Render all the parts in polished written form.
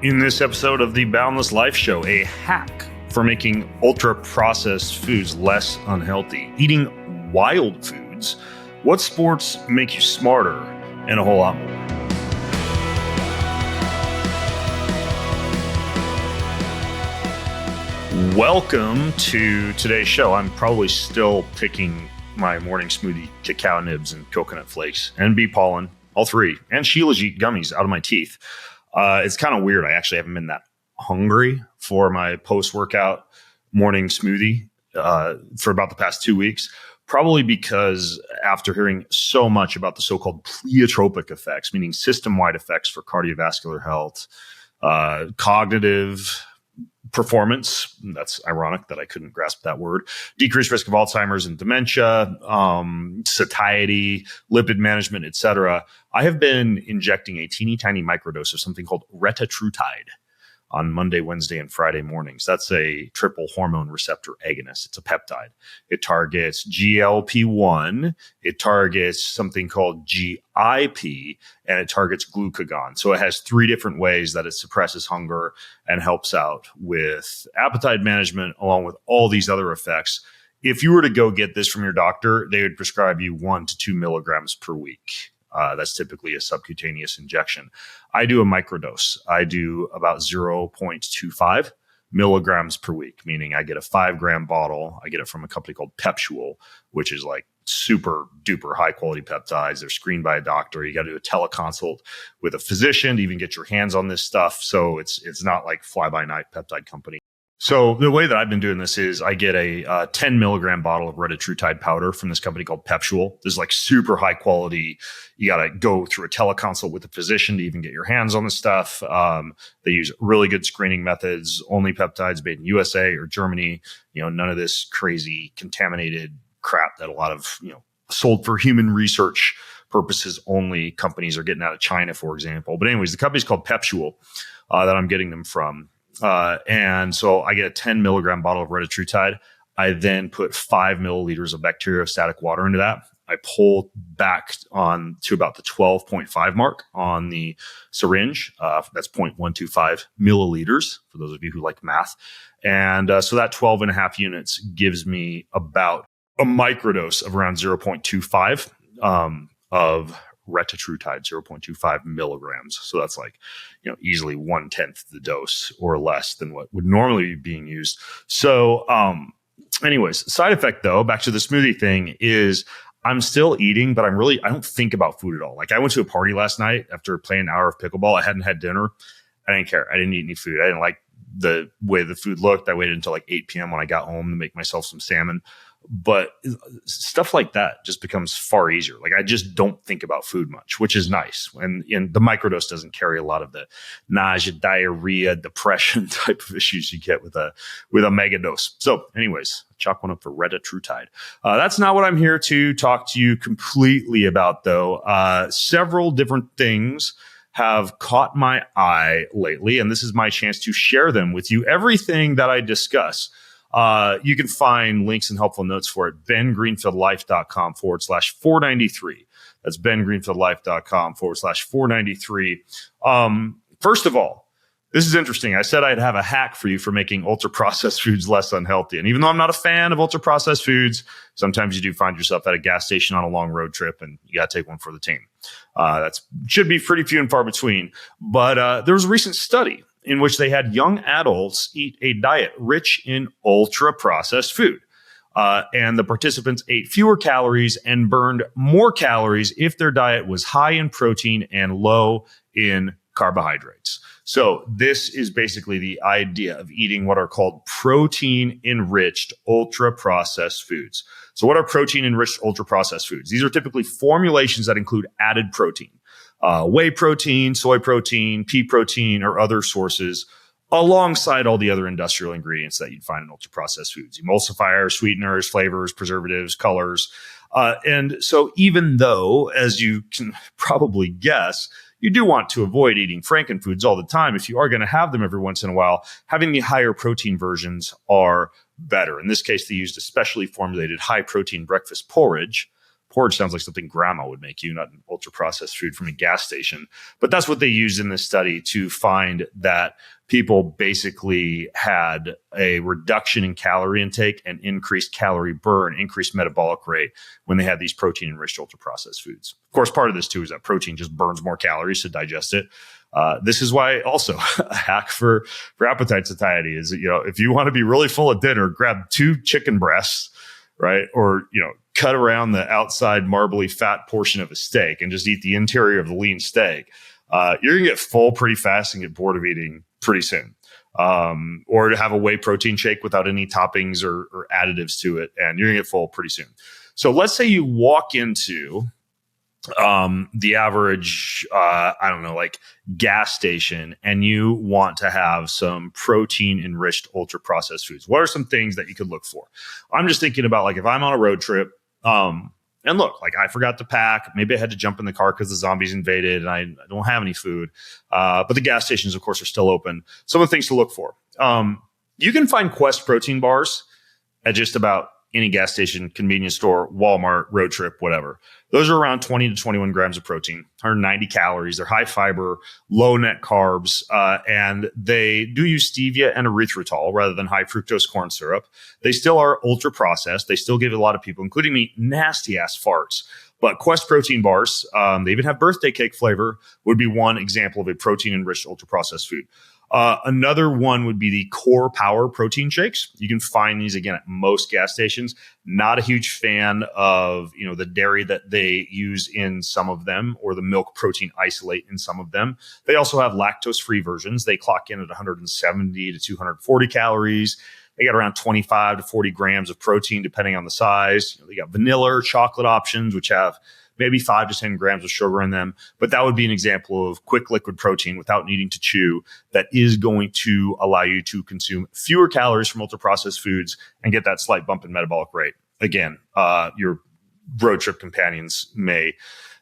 In this episode of the Boundless Life Show, a hack for making ultra-processed foods less unhealthy, eating wild foods, what sports make you smarter, and a whole lot more. Welcome to today's show. I'm probably still picking my morning smoothie cacao nibs and coconut flakes and bee pollen, all three, and Shilajit gummies out of my teeth. It's kind of weird. I actually haven't been that hungry for my post-workout morning smoothie for about the past 2 weeks, probably because after hearing so much about the so-called pleiotropic effects, meaning system-wide effects for cardiovascular health, cognitive performance, that's ironic that I couldn't grasp that word, decreased risk of Alzheimer's and dementia, satiety, lipid management, etc. I have been injecting a teeny tiny microdose of something called retatrutide on Monday, Wednesday, and Friday mornings. That's a triple hormone receptor agonist. It's a peptide. It targets GLP-1, it targets something called GIP, and it targets glucagon. So it has three different ways that it suppresses hunger and helps out with appetite management, along with all these other effects. If you were to go get this from your doctor, they would prescribe you 1 to 2 milligrams per week. That's typically a subcutaneous injection. I do a microdose. I do about 0.25 milligrams per week, meaning I get a 5-gram bottle. I get it from a company called Peptide, which is like super duper high quality peptides. They're screened by a doctor. You got to do a teleconsult with a physician to even get your hands on this stuff. So it's not like fly by night peptide company. So the way that I've been doing this is I get a 10 milligram bottle of retatrutide powder from this company called Peptide. This is like super high quality. You got to go through a teleconsult with a physician to even get your hands on the stuff. They use really good screening methods, only peptides made in USA or Germany. None of this crazy contaminated crap that a lot of, sold for human research purposes only companies are getting out of China, for example. But anyways, the company's called Peptide that I'm getting them from. And so I get a 10 milligram bottle of retatrutide. I then put 5 milliliters of bacteriostatic water into that. I pull back on to about the 12.5 mark on the syringe. That's 0.125 milliliters for those of you who like math. And so that 12 and a half units gives me about a microdose of around 0.25 of retatrutide, 0.25 milligrams. So that's like, easily 1/10 the dose or less than what would normally be being used. So, anyways, side effect though, back to the smoothie thing is I'm still eating, but I don't think about food at all. Like I went to a party last night after playing an hour of pickleball. I hadn't had dinner. I didn't care. I didn't eat any food. I didn't like the way the food looked. I waited until like 8 p.m. when I got home to make myself some salmon. But stuff like that just becomes far easier. Like I just don't think about food much, which is nice. And the microdose doesn't carry a lot of the nausea, diarrhea, depression type of issues you get with a mega dose. So anyways, chalk one up for retatrutide. That's not what I'm here to talk to you completely about though. Several different things have caught my eye lately, and this is my chance to share them with you. Everything that I discuss, you can find links and helpful notes for it, bengreenfieldlife.com/493. That's bengreenfieldlife.com/493. First of all, this is interesting. I said I'd have a hack for you for making ultra-processed foods less unhealthy. And even though I'm not a fan of ultra-processed foods, sometimes you do find yourself at a gas station on a long road trip and you got to take one for the team. That should be pretty few and far between. But there was a recent study in which they had young adults eat a diet rich in ultra-processed food. And the participants ate fewer calories and burned more calories if their diet was high in protein and low in carbohydrates. So this is basically the idea of eating what are called protein-enriched ultra-processed foods. So what are protein-enriched ultra-processed foods? These are typically formulations that include added protein. Whey protein, soy protein, pea protein, or other sources, alongside all the other industrial ingredients that you'd find in ultra-processed foods, emulsifiers, sweeteners, flavors, preservatives, colors. And so even though, as you can probably guess, you do want to avoid eating frankenfoods all the time, if you are going to have them every once in a while, having the higher protein versions are better. In this case, they used a specially formulated high protein breakfast porridge, Porridge sounds like something grandma would make you, not an ultra processed food from a gas station. But that's what they used in this study to find that people basically had a reduction in calorie intake and increased calorie burn, increased metabolic rate when they had these protein-enriched ultra processed foods. Of course, part of this too is that protein just burns more calories to digest it. This is why also a hack for appetite satiety is, if you want to be really full at dinner, grab 2 chicken breasts, right? Or, cut around the outside marbly fat portion of a steak and just eat the interior of the lean steak. You're going to get full pretty fast and get bored of eating pretty soon. Or to have a whey protein shake without any toppings or additives to it, and you're going to get full pretty soon. So let's say you walk into the average, gas station, and you want to have some protein enriched ultra processed foods. What are some things that you could look for? I'm just thinking about if I'm on a road trip, and look, I forgot to pack, maybe I had to jump in the car because the zombies invaded and I don't have any food. But the gas stations, of course, are still open. Some of the things to look for. You can find Quest protein bars at just about any gas station, convenience store, Walmart, road trip, whatever. Those are around 20 to 21 grams of protein, 190 calories. They're high fiber, low net carbs, and they do use stevia and erythritol rather than high fructose corn syrup. They still are ultra processed. They still give a lot of people, including me, nasty ass farts. But Quest protein bars, they even have birthday cake flavor, would be one example of a protein enriched ultra processed food. Another one would be the Core Power protein shakes. You can find these again at most gas stations. Not a huge fan of, the dairy that they use in some of them or the milk protein isolate in some of them. They also have lactose-free versions. They clock in at 170 to 240 calories. They got around 25 to 40 grams of protein, depending on the size. They got vanilla or chocolate options, which have maybe 5 to 10 grams of sugar in them. But that would be an example of quick liquid protein without needing to chew that is going to allow you to consume fewer calories from ultra-processed foods and get that slight bump in metabolic rate. Again, your road trip companions may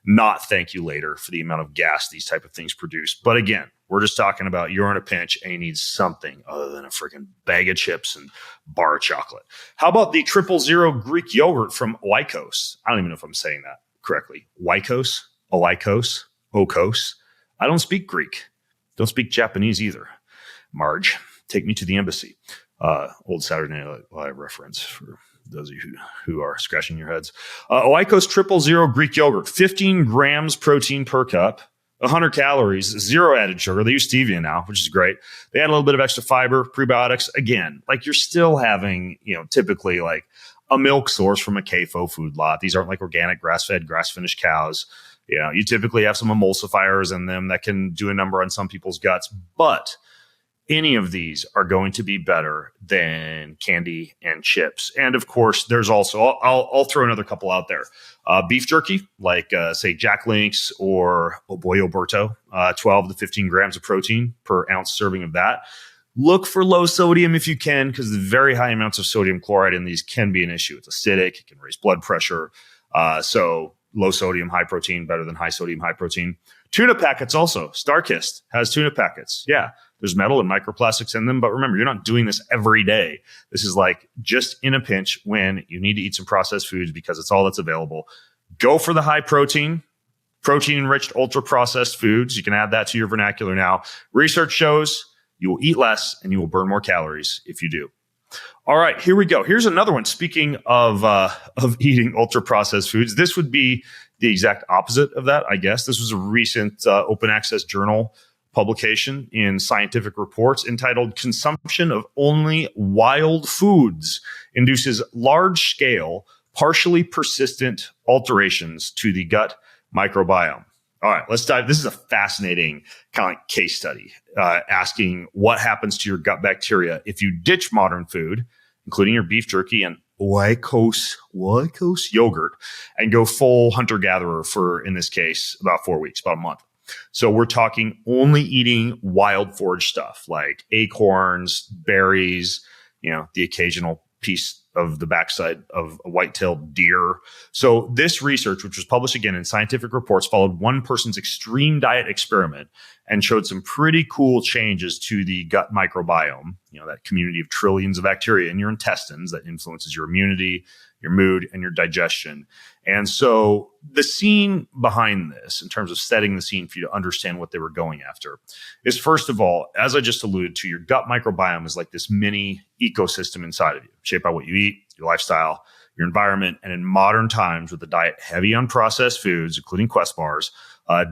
not thank you later for the amount of gas these type of things produce. But again, we're just talking about you're in a pinch and you need something other than a freaking bag of chips and bar of chocolate. How about the 000 Greek yogurt from Oikos? I don't even know if I'm saying that correctly. Oikos, Oikos, Okos. I don't speak Greek. Don't speak Japanese either. Marge, take me to the embassy. Old Saturday Night Live reference for those of you who are scratching your heads. Oikos 000 Greek yogurt, 15 grams protein per cup, 100 calories, 0 added sugar. They use stevia now, which is great. They add a little bit of extra fiber, prebiotics. Again, you're still having, typically a milk source from a CAFO food lot. These aren't organic, grass-fed, grass-finished cows. You typically have some emulsifiers in them that can do a number on some people's guts, but any of these are going to be better than candy and chips. And of course, there's also, I'll throw another couple out there. Beef jerky, say Jack Link's or Oh Boy Oberto, 12 to 15 grams of protein per ounce serving of that. Look for low sodium if you can, because the very high amounts of sodium chloride in these can be an issue. It's acidic, it can raise blood pressure. So low sodium, high protein, better than high sodium, high protein. Tuna packets also. StarKist has tuna packets. Yeah, there's metal and microplastics in them, but remember, you're not doing this every day. This is just in a pinch when you need to eat some processed foods because it's all that's available. Go for the high protein, protein-enriched, ultra-processed foods. You can add that to your vernacular now. Research shows you will eat less and you will burn more calories if you do. All right, here we go. Here's another one. Speaking of eating ultra-processed foods, this would be the exact opposite of that, I guess. This was a recent open access journal publication in Scientific Reports entitled "Consumption of Only Wild Foods Induces Large-Scale, Partially Persistent Alterations to the Gut Microbiome." All right, let's dive. This is a fascinating kind of case study asking what happens to your gut bacteria if you ditch modern food, including your beef jerky and Oikos yogurt, and go full hunter-gatherer for, in this case, about 4 weeks, about a month. So we're talking only eating wild forage stuff like acorns, berries, the occasional piece of the backside of a white-tailed deer. So this research, which was published again in Scientific Reports, followed one person's extreme diet experiment and showed some pretty cool changes to the gut microbiome, that community of trillions of bacteria in your intestines that influences your immunity, your mood, and your digestion. And so the scene behind this, in terms of setting the scene for you to understand what they were going after, is first of all, as I just alluded to, your gut microbiome is like this mini ecosystem inside of you, shaped by what you eat, your lifestyle, your environment. And in modern times, with a diet heavy on processed foods, including Quest bars,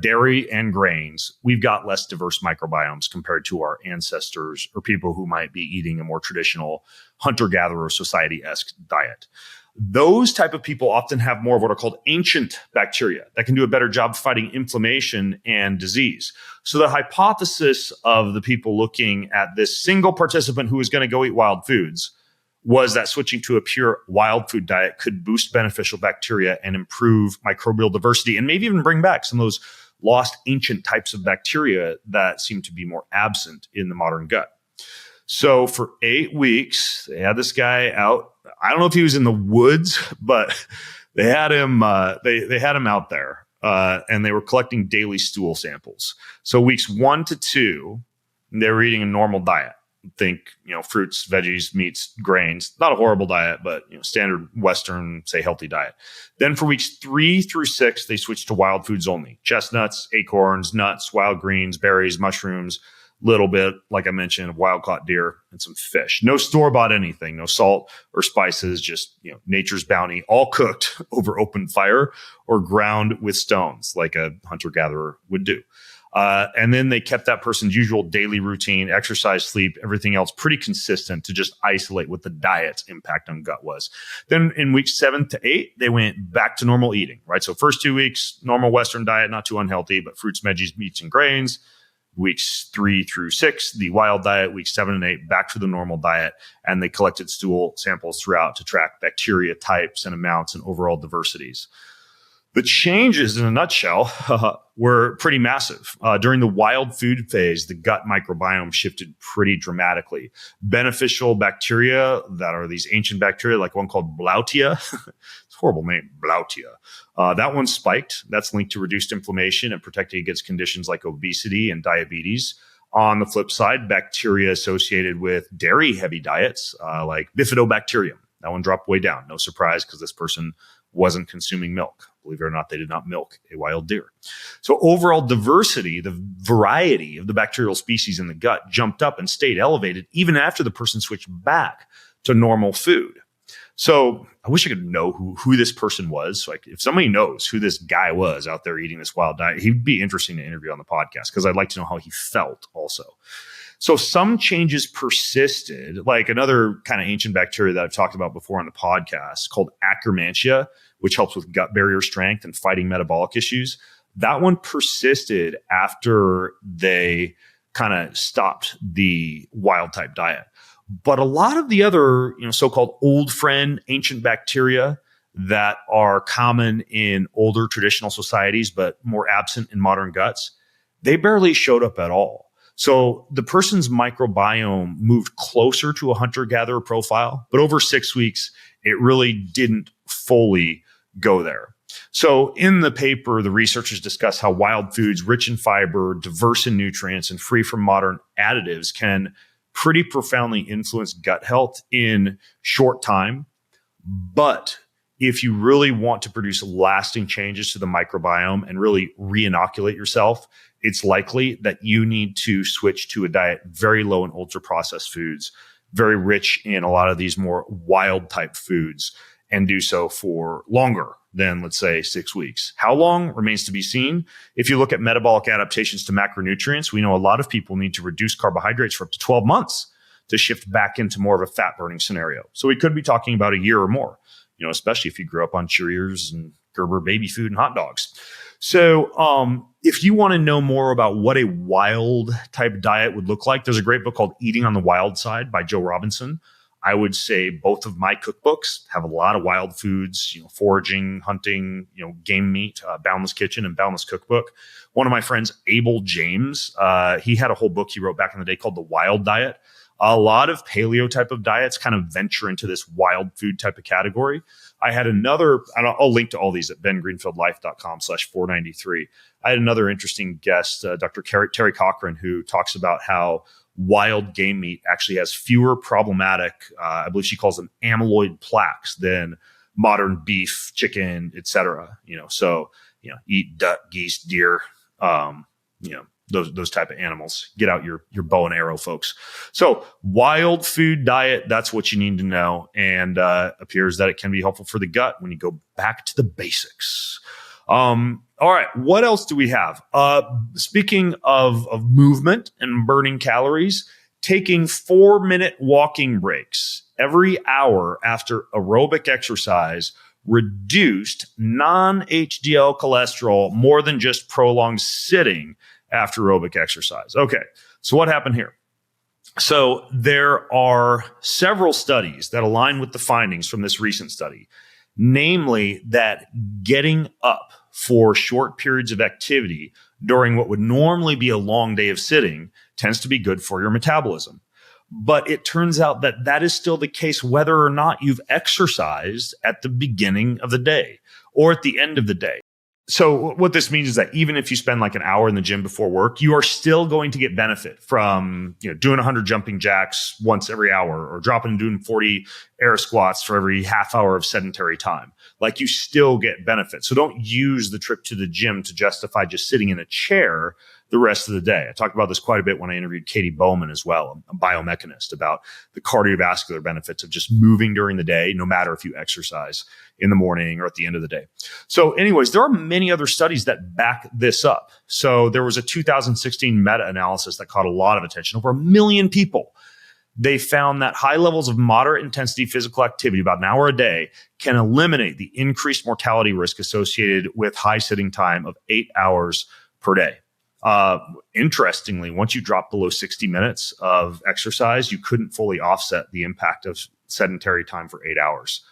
dairy, and grains, we've got less diverse microbiomes compared to our ancestors or people who might be eating a more traditional hunter-gatherer society-esque diet. Those type of people often have more of what are called ancient bacteria that can do a better job fighting inflammation and disease. So the hypothesis of the people looking at this single participant who was going to go eat wild foods was that switching to a pure wild food diet could boost beneficial bacteria and improve microbial diversity, and maybe even bring back some of those lost ancient types of bacteria that seem to be more absent in the modern gut. So for 8 weeks, they had this guy out. I don't know if he was in the woods, but they had him. They had him out there, and they were collecting daily stool samples. So weeks 1 to 2, they were eating a normal diet. Think, fruits, veggies, meats, grains. Not a horrible diet, but standard Western, say, healthy diet. Then for weeks 3 through 6, they switched to wild foods only: chestnuts, acorns, nuts, wild greens, berries, mushrooms. Little bit, like I mentioned, of wild-caught deer and some fish. No store-bought anything, no salt or spices, just nature's bounty, all cooked over open fire or ground with stones, like a hunter-gatherer would do. And then they kept that person's usual daily routine, exercise, sleep, everything else pretty consistent to just isolate what the diet's impact on gut was. Then in weeks 7 to 8, they went back to normal eating, right? So first 2 weeks, normal Western diet, not too unhealthy, but fruits, veggies, meats, and grains. Weeks 3 through 6, the wild diet. Weeks 7 and 8, back to the normal diet. And they collected stool samples throughout to track bacteria types and amounts and overall diversities. The changes, in a nutshell, were pretty massive. During the wild food phase, the gut microbiome shifted pretty dramatically. Beneficial bacteria that are these ancient bacteria, like one called Blautia. It's a horrible name, Blautia. That one spiked. That's linked to reduced inflammation and protecting against conditions like obesity and diabetes. On the flip side, bacteria associated with dairy-heavy diets, like Bifidobacterium, that one dropped way down. No surprise, because this person wasn't consuming milk. Believe it or not, they did not milk a wild deer. So overall diversity, the variety of the bacterial species in the gut jumped up and stayed elevated even after the person switched back to normal food. So I wish I could know who this person was. So if somebody knows who this guy was out there eating this wild diet, he'd be interesting to interview on the podcast, because I'd like to know how he felt also. So some changes persisted, like another kind of ancient bacteria that I've talked about before on the podcast called Akkermansia, which helps with gut barrier strength and fighting metabolic issues. That one persisted after they kind of stopped the wild type diet. But a lot of the other, so-called old friend ancient bacteria that are common in older traditional societies, but more absent in modern guts, they barely showed up at all. So the person's microbiome moved closer to a hunter-gatherer profile, but over 6 weeks, it really didn't fully go there. So in the paper, the researchers discuss how wild foods rich in fiber, diverse in nutrients, and free from modern additives can pretty profoundly influence gut health in short time. But if you really want to produce lasting changes to the microbiome and really re-inoculate yourself, it's likely that you need to switch to a diet very low in ultra-processed foods, very rich in a lot of these more wild type foods, and do so for longer than, let's say, 6 weeks. How long remains to be seen. If you look at metabolic adaptations to macronutrients, we know a lot of people need to reduce carbohydrates for up to 12 months to shift back into more of a fat burning scenario. So we could be talking about a year or more, especially if you grew up on Cheerios and Gerber baby food and hot dogs. So if you want to know more about what a wild type diet would look like, there's a great book called Eating on the Wild Side by Joe Robinson. I would say both of my cookbooks have a lot of wild foods, foraging, hunting, game meat, Boundless Kitchen and Boundless Cookbook. One of my friends, Abel James, he had a whole book he wrote back in the day called The Wild Diet. A lot of paleo type of diets kind of venture into this wild food type of category. I had another, and I'll link to all these at bengreenfieldlife.com/493. I had another interesting guest, Dr. Terry Cochran, who talks about how wild game meat actually has fewer problematic, I believe she calls them amyloid plaques, than modern beef, chicken, etc. So eat duck, geese, deer, those type of animals. Get out your bow and arrow, folks. So wild food diet, that's what you need to know. And appears that it can be helpful for the gut when you go back to the basics. All right. What else do we have? Speaking of movement and burning calories, taking 4-minute walking breaks every hour after aerobic exercise reduced non-HDL cholesterol more than just prolonged sitting after aerobic exercise. Okay, so what happened here? So there are several studies that align with the findings from this recent study, namely that getting up for short periods of activity during what would normally be a long day of sitting tends to be good for your metabolism. But it turns out that that is still the case whether or not you've exercised at the beginning of the day or at the end of the day. So what this means is that even if you spend like an hour in the gym before work, you are still going to get benefit from doing 100 jumping jacks once every hour, or dropping and doing 40 air squats for every half hour of sedentary time. Like, you still get benefit. So don't use the trip to the gym to justify just sitting in a chair the rest of the day. I talked about this quite a bit when I interviewed Katie Bowman as well, a biomechanist, about the cardiovascular benefits of just moving during the day, no matter if you exercise in the morning or at the end of the day. So anyways, there are many other studies that back this up. So there was a 2016 meta-analysis that caught a lot of attention. Over 1 million people. They found that high levels of moderate intensity physical activity, about an hour a day, can eliminate the increased mortality risk associated with high sitting time of 8 hours per day. Interestingly, once you drop below 60 minutes of exercise, you couldn't fully offset the impact of sedentary time for 8 hours.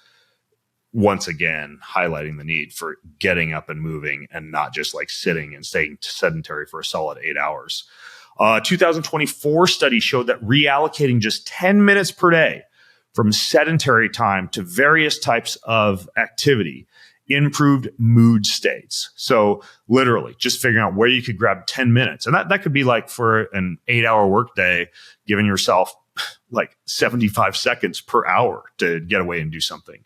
Once again, highlighting the need for getting up and moving and not just like sitting and staying sedentary for a solid 8 hours. 2024 study showed that reallocating just 10 minutes per day from sedentary time to various types of activity improved mood states. So literally just figuring out where you could grab 10 minutes. And that could be like, for an 8-hour workday, giving yourself like 75 seconds per hour to get away and do something.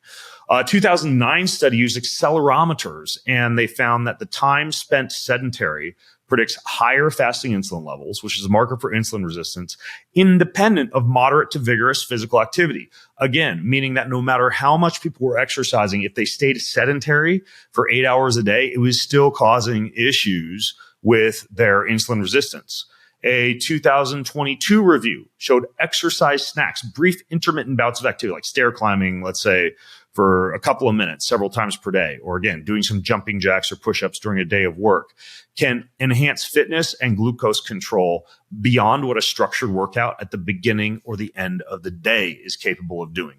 2009 study used accelerometers, and they found that the time spent sedentary predicts higher fasting insulin levels, which is a marker for insulin resistance, independent of moderate to vigorous physical activity. Again, meaning that no matter how much people were exercising, if they stayed sedentary for 8 hours a day, it was still causing issues with their insulin resistance. A 2022 review showed exercise snacks, brief intermittent bouts of activity, like stair climbing, let's say, for a couple of minutes, several times per day, or again, doing some jumping jacks or push-ups during a day of work, can enhance fitness and glucose control beyond what a structured workout at the beginning or the end of the day is capable of doing.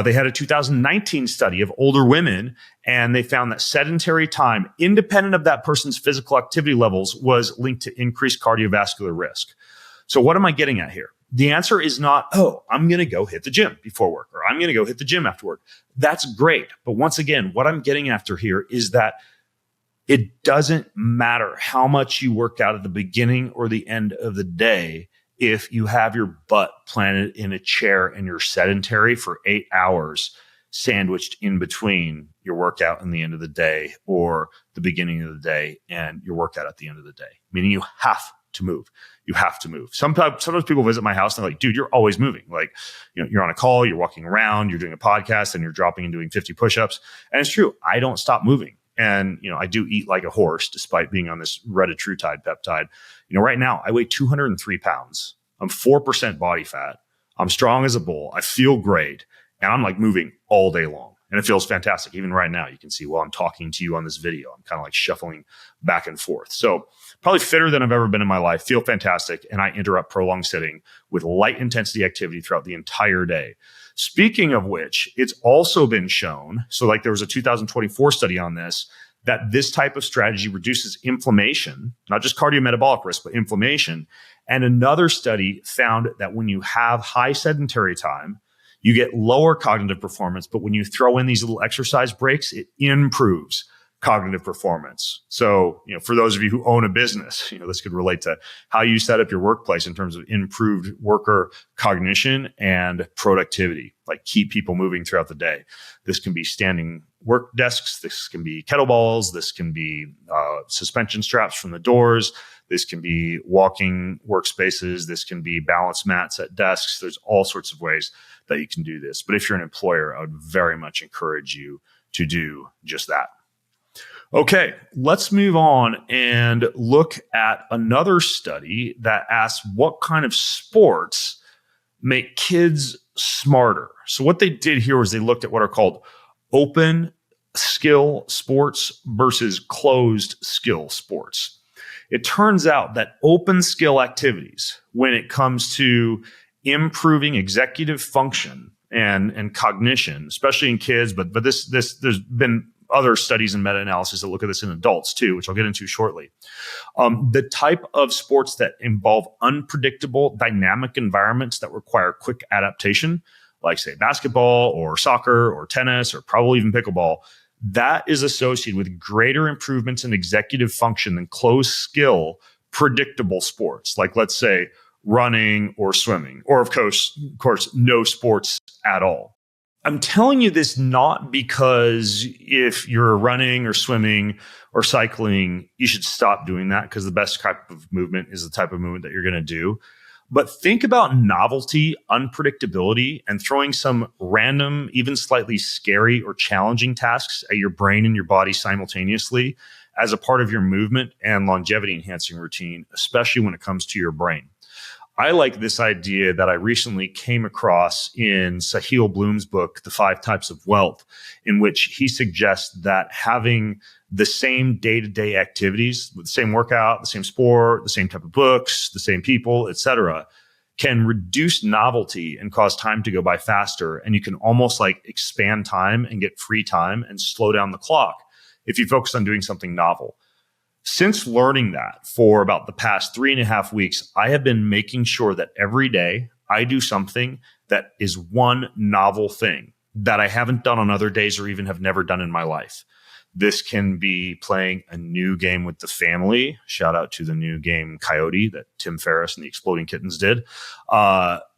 They had a 2019 study of older women, and they found that sedentary time, independent of that person's physical activity levels, was linked to increased cardiovascular risk. So what am I getting at here? The answer is not, oh, I'm going to go hit the gym before work, or I'm going to go hit the gym after work. That's great. But once again, what I'm getting after here is that it doesn't matter how much you work out at the beginning or the end of the day if you have your butt planted in a chair and you're sedentary for 8 hours, sandwiched in between your workout and the end of the day, or the beginning of the day and your workout at the end of the day. Meaning you have to move. You have to move. Sometimes people visit my house and they're like, dude, you're always moving. Like, you're on a call, you're walking around, you're doing a podcast, and you're dropping and doing 50 push-ups. And it's true. I don't stop moving. And, I do eat like a horse despite being on this retatrutide peptide. Right now I weigh 203 pounds. I'm 4% body fat. I'm strong as a bull. I feel great. And I'm like moving all day long. And it feels fantastic. Even right now, you can see while I'm talking to you on this video, I'm kind of like shuffling back and forth. So probably fitter than I've ever been in my life, feel fantastic. And I interrupt prolonged sitting with light intensity activity throughout the entire day. Speaking of which, it's also been shown, so like there was a 2024 study on this, that this type of strategy reduces inflammation, not just cardiometabolic risk, but inflammation. And another study found that when you have high sedentary time, you get lower cognitive performance, but when you throw in these little exercise breaks, it improves cognitive performance. So, for those of you who own a business, this could relate to how you set up your workplace in terms of improved worker cognition and productivity, like keep people moving throughout the day. This can be standing work desks. This can be kettlebells. This can be suspension straps from the doors. This can be walking workspaces. This can be balance mats at desks. There's all sorts of ways that you can do this. But if you're an employer, I would very much encourage you to do just that. Okay, let's move on and look at another study that asks what kind of sports make kids smarter. So what they did here was they looked at what are called open skill sports versus closed skill sports. It turns out that open skill activities, when it comes to improving executive function and cognition, especially in kids, but this there's been other studies and meta-analysis that look at this in adults too, which I'll get into shortly. The type of sports that involve unpredictable dynamic environments that require quick adaptation, like say basketball or soccer or tennis or probably even pickleball, that is associated with greater improvements in executive function than closed skill, predictable sports, like let's say running or swimming, or of course, no sports at all. I'm telling you this not because if you're running or swimming or cycling, you should stop doing that, because the best type of movement is the type of movement that you're going to do. But think about novelty, unpredictability, and throwing some random, even slightly scary or challenging tasks at your brain and your body simultaneously as a part of your movement and longevity enhancing routine, especially when it comes to your brain. I like this idea that I recently came across in Sahil Bloom's book, The 5 Types of Wealth, in which he suggests that having the same day-to-day activities, with the same workout, the same sport, the same type of books, the same people, etc., can reduce novelty and cause time to go by faster. And you can almost like expand time and get free time and slow down the clock if you focus on doing something novel. Since learning that for about the past 3.5 weeks, I have been making sure that every day I do something that is one novel thing that I haven't done on other days or even have never done in my life. This can be playing a new game with the family. Shout out to the new game Coyote that Tim Ferriss and the Exploding Kittens did.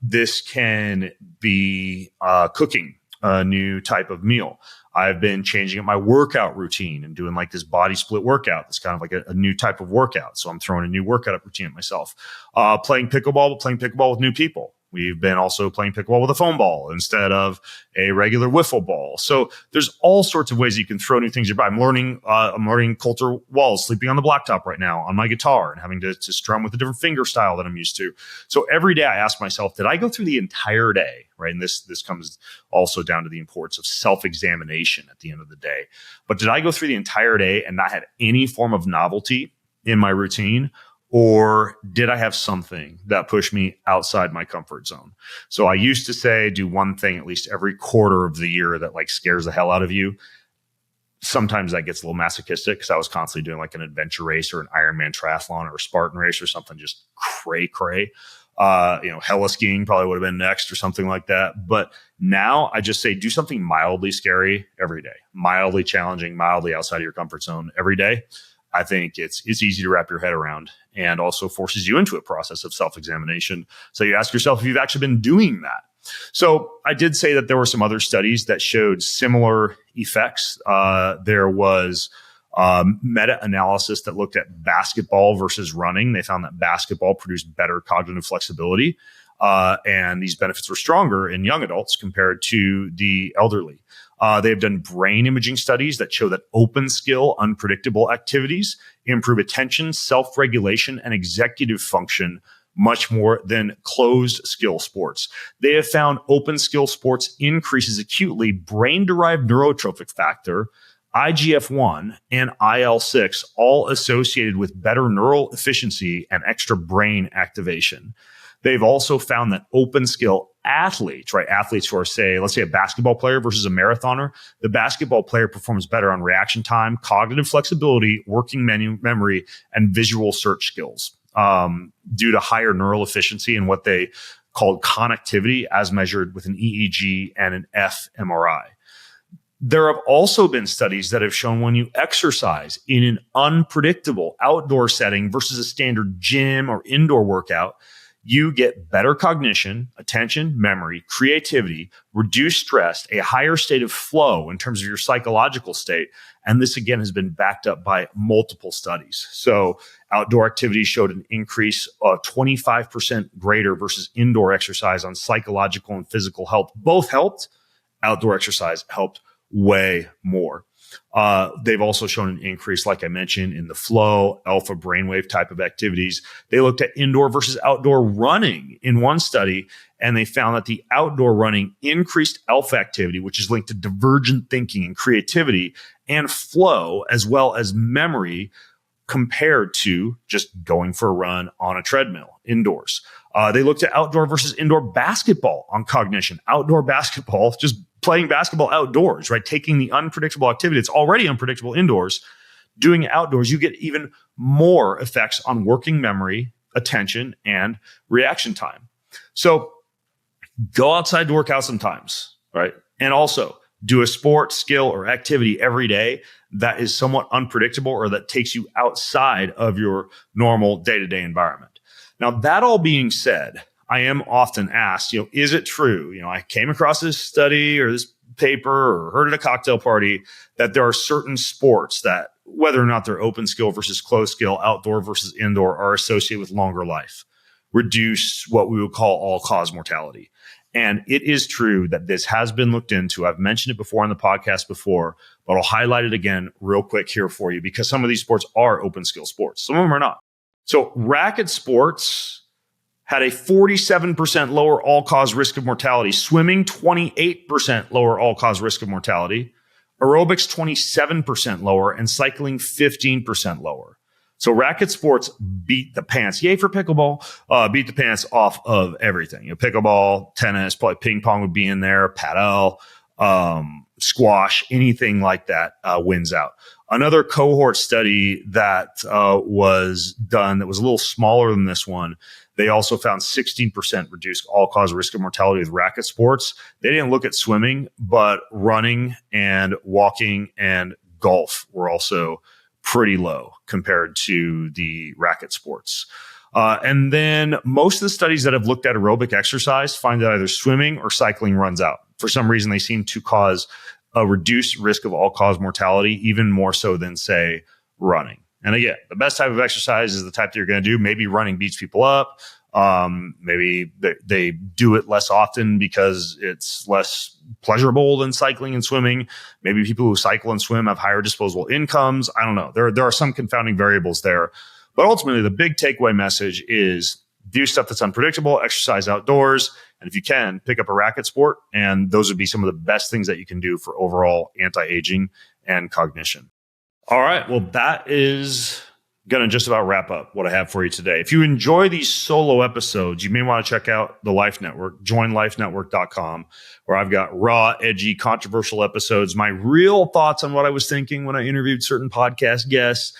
This can be cooking a new type of meal. I've been changing up my workout routine and doing like this body split workout. It's kind of like a new type of workout. So I'm throwing a new workout routine at myself. Playing pickleball with new people. We've been also playing pickleball with a foam ball instead of a regular wiffle ball. So there's all sorts of ways you can throw new things in your body. I'm learning Coulter waltz, sleeping on the blacktop right now on my guitar and having to strum with a different finger style that I'm used to. So every day I ask myself, did I go through the entire day? Right. And this comes also down to the importance of self-examination at the end of the day. But did I go through the entire day and not have any form of novelty in my routine? Or did I have something that pushed me outside my comfort zone? So I used to say, do one thing at least every quarter of the year that like scares the hell out of you. Sometimes that gets a little masochistic because I was constantly doing like an adventure race or an Ironman triathlon or a Spartan race or something just cray. Hella skiing probably would have been next or something like that. But now I just say, do something mildly scary every day, mildly challenging, mildly outside of your comfort zone every day. I think it's easy to wrap your head around and also forces you into a process of self-examination. So you ask yourself if you've actually been doing that. So I did say that there were some other studies that showed similar effects. There was meta-analysis that looked at basketball versus running. They found that basketball produced better cognitive flexibility. And these benefits were stronger in young adults compared to the elderly. They've done brain imaging studies that show that open skill, unpredictable activities improve attention, self-regulation, and executive function much more than closed skill sports. They have found open skill sports increases acutely brain-derived neurotrophic factor, IGF-1, and IL-6, all associated with better neural efficiency and extra brain activation. They've also found that open skill athletes, right? Athletes who are, let's say a basketball player versus a marathoner, the basketball player performs better on reaction time, cognitive flexibility, working memory, and visual search skills due to higher neural efficiency and what they called connectivity as measured with an EEG and an fMRI. There have also been studies that have shown when you exercise in an unpredictable outdoor setting versus a standard gym or indoor workout, you get better cognition, attention, memory, creativity, reduced stress, a higher state of flow in terms of your psychological state. And this, again, has been backed up by multiple studies. So outdoor activity showed an increase of 25% greater versus indoor exercise on psychological and physical health. Both helped. Outdoor exercise helped way more. They've also shown an increase, like I mentioned, in the flow, alpha brainwave type of activities. They looked at indoor versus outdoor running in one study, and they found that the outdoor running increased alpha activity, which is linked to divergent thinking and creativity and flow, as well as memory, compared to just going for a run on a treadmill indoors. They looked at outdoor versus indoor basketball on cognition. Outdoor basketball, just playing basketball outdoors, right? Taking the unpredictable activity that's already unpredictable indoors, doing it outdoors, you get even more effects on working memory, attention, and reaction time. So go outside to work out sometimes, right? And also do a sport, skill, or activity every day that is somewhat unpredictable or that takes you outside of your normal day-to-day environment. Now, that all being said, I am often asked, is it true? I came across this study or this paper or heard at a cocktail party that there are certain sports that, whether or not they're open skill versus closed skill, outdoor versus indoor, are associated with longer life, reduce what we would call all-cause mortality. And it is true that this has been looked into. I've mentioned it before on the podcast before, but I'll highlight it again real quick here for you because some of these sports are open skill sports. Some of them are not. So racket sports had a 47% lower all-cause risk of mortality, swimming 28% lower all-cause risk of mortality, aerobics 27% lower, and cycling 15% lower. So racket sports beat the pants. Yay for pickleball. Beat the pants off of everything. Pickleball, tennis, probably ping pong would be in there, paddle, squash, anything like that wins out. Another cohort study that was done that was a little smaller than this one, they also found 16% reduced all-cause risk of mortality with racket sports. They didn't look at swimming, but running and walking and golf were also pretty low compared to the racket sports. And then most of the studies that have looked at aerobic exercise find that either swimming or cycling runs out. For some reason, they seem to cause a reduced risk of all-cause mortality, even more so than, say, running. And again, the best type of exercise is the type that you're going to do. Maybe running beats people up. Maybe they do it less often because it's less pleasurable than cycling and swimming. Maybe people who cycle and swim have higher disposable incomes. I don't know. There are some confounding variables there. But ultimately, the big takeaway message is do stuff that's unpredictable, exercise outdoors, and if you can, pick up a racket sport. And those would be some of the best things that you can do for overall anti-aging and cognition. All right. Well, that is going to just about wrap up what I have for you today. If you enjoy these solo episodes, you may want to check out the Life Network, joinlifenetwork.com, where I've got raw, edgy, controversial episodes, my real thoughts on what I was thinking when I interviewed certain podcast guests,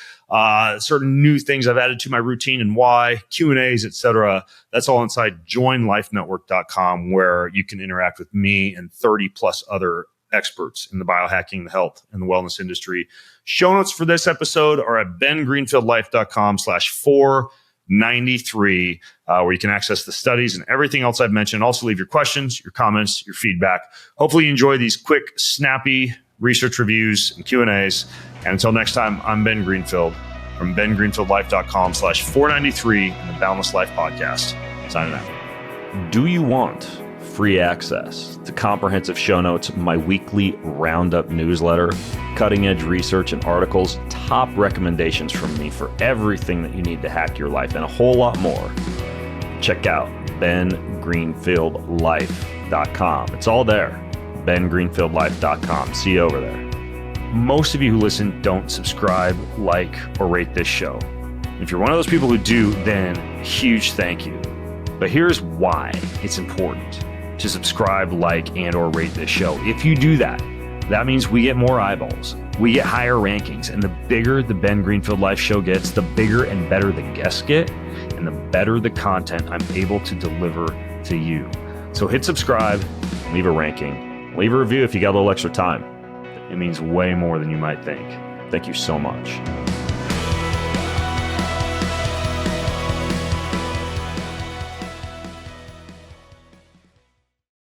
certain new things I've added to my routine and why, Q&As, etc. That's all inside joinlifenetwork.com, where you can interact with me and 30 plus other experts in the biohacking, the health, and the wellness industry. Show notes for this episode are at bengreenfieldlife.com/493, where you can access the studies and everything else I've mentioned. Also leave your questions, your comments, your feedback. Hopefully you enjoy these quick, snappy research reviews and Q&As. And until next time, I'm Ben Greenfield from bengreenfieldlife.com/493 and the Boundless Life Podcast. Signing out. Do you want free access to comprehensive show notes, my weekly roundup newsletter, cutting edge research and articles, top recommendations from me for everything that you need to hack your life, and a whole lot more? Check out bengreenfieldlife.com. It's all there. bengreenfieldlife.com. See you over there. Most of you who listen don't subscribe, like, or rate this show. If you're one of those people who do, then huge thank you. But here's why it's important to subscribe, like, and or rate this show. If you do that, that means we get more eyeballs, we get higher rankings, and the bigger the Ben Greenfield Life Show gets, the bigger and better the guests get, and the better the content I'm able to deliver to you. So hit subscribe, leave a ranking, leave a review if you got a little extra time. It means way more than you might think. Thank you so much.